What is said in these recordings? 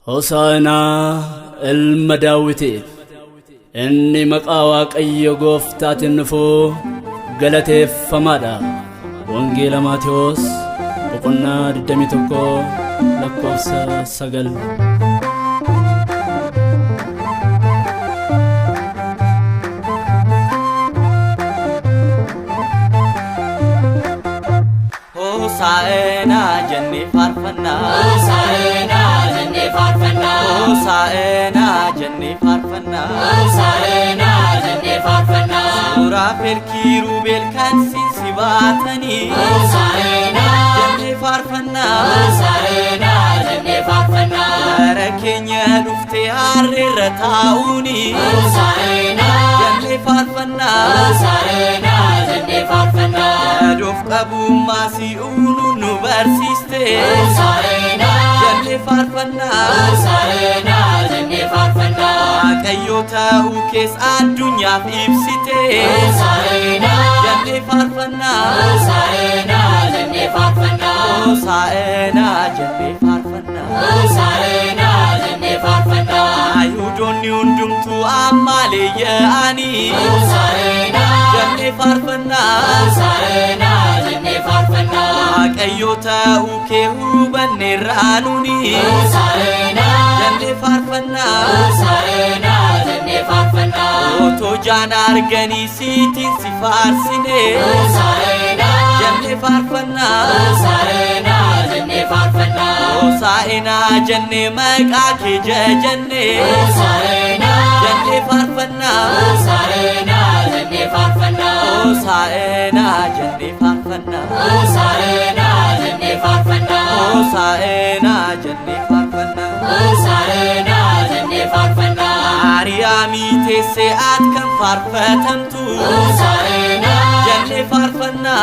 Hosaana ilma Daawitiif inni maqaa Waaqayyo Gooftaatiin dhufu galateeffamaadha. Wangeela Maatewos boqonnaa 21 lakkoofsa 9. Hosaana jennee faarfannaa, Hosaana jennee faarfannaa, Hosaana jennee faarfannaa, Hosaana jennee faarfannaa. Suuraafel kiirubeel kan sinsi baatanii, Hosaana jennee faarfannaa, Hosaana jennee faarfannaa. Gara keenya dhuftee harreerra taa'uuni, Hosaana jennee faarfannaa, Hosaana jennee faarfannaa. Yaaduuf qabummaa si'uunu nu barsiiste, Hosaana jennee faarfannaa, Hosaana jennee faarfannaa. Waaqayyo ta'uu kees addunyaaf ibsite, Hosaana jennee faarfannaa, Hosaana jennee faarfannaa. Hosaana jennee faarfannaa. Hosaana jennee faarfannaa. Ayuudonni hundumtuu ammaalee yaa'anii, Hosaana jennee faarfannaa, Hosaana jennee faarfannaa. Waaqayyo ta'uu kee hubanneerraa nuni, Hosaana jennee faarfannaa. Hosaana jennee faarfannaa. Otoo jaan arganii siitiin si faarsine, Hosaana jennee faarfannaa. Hosaana jennee faarfannaa. Hosaana jennee maqaa kee jajannee, Hosaana jennee faarfannaa. Hosaana jennee faarfannaa. Hosaana jennee faarfannaa. Hosaana jennee faarfannaa. Hosaana jennee faarfannaa. Hosaana jennee faarfannaa. Maariyaamii teessee ati kan faarfatamtu, Hosaana jennee faarfannaa.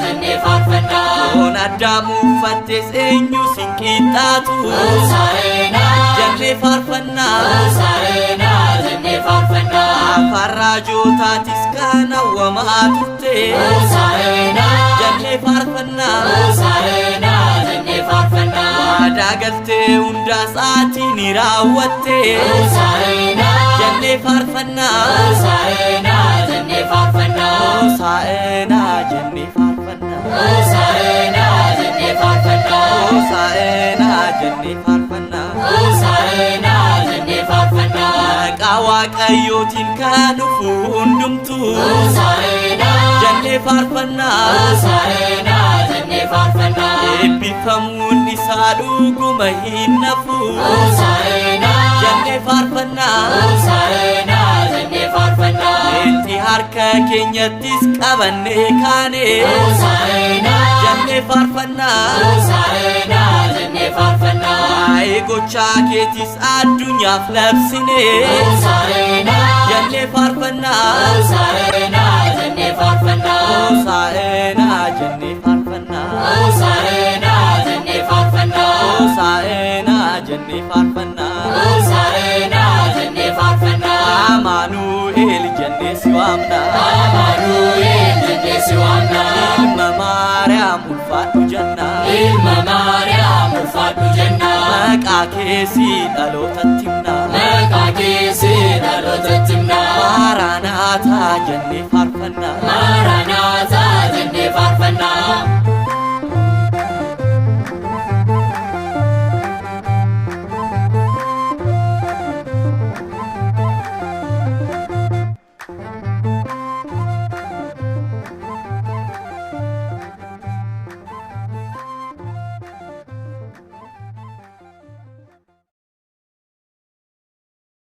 jennee faarfannaa. Foon Addaam uffattes eenyu sin qixxaatu, Hosaana jennee faarfannaa. Hosaana jennee faarfannaa. Afaan raajootaatis kan hawwamaa turte, Hosaana jennee faarfannaa. Hosaana jennee faarfannaa. Waadaa galtee hundaas ati ni raawwatte, Hosaana jennee faarfannaa. Hosaana jennee faarfannaa. Hosaana jennee faarfannaa. Hosaana jennee faarfannaa. Hosaana jennee faarfannaa. Hosaana jennee faarfannaa. Maqaa Waaqayyootiin kan dhufu hundumtuu, Hosaana jennee faarfannaa. Hosaana jennee faarfannaa. Eebbifamuun isaa dhuguma hin nafu, Hosaana jennee faarfannaa. Hosaana jennee faarfannaa. Itti harka keenyattis qabannee kaane, Hosaana jennee faarfannaa. Hosaana jennee faarfannaa. Waa'ee gochaa keetis addunyaaf labsine, Hosaana jennee faarfannaa. Hosaana jennee faarfannaa. Hosaana jennee faarfannaa. Hosaana jennee faarfannaa. Hosaana jennee faarfannaa. Hosaana jennee faarfannaa. Amaanu'eel jennee si waamna, Amaanu'eel jennee si waamna. ilma Maariyaam ulfaadhu jenna, Ilma Maariyaam ulfaadhu jenna. maqaa keesi dhalootatti himna, Maqaa keesi dhalootatti himna. Maaraanaataa jennee faarfannaa. Maaraanaataa jennee faarfannaa.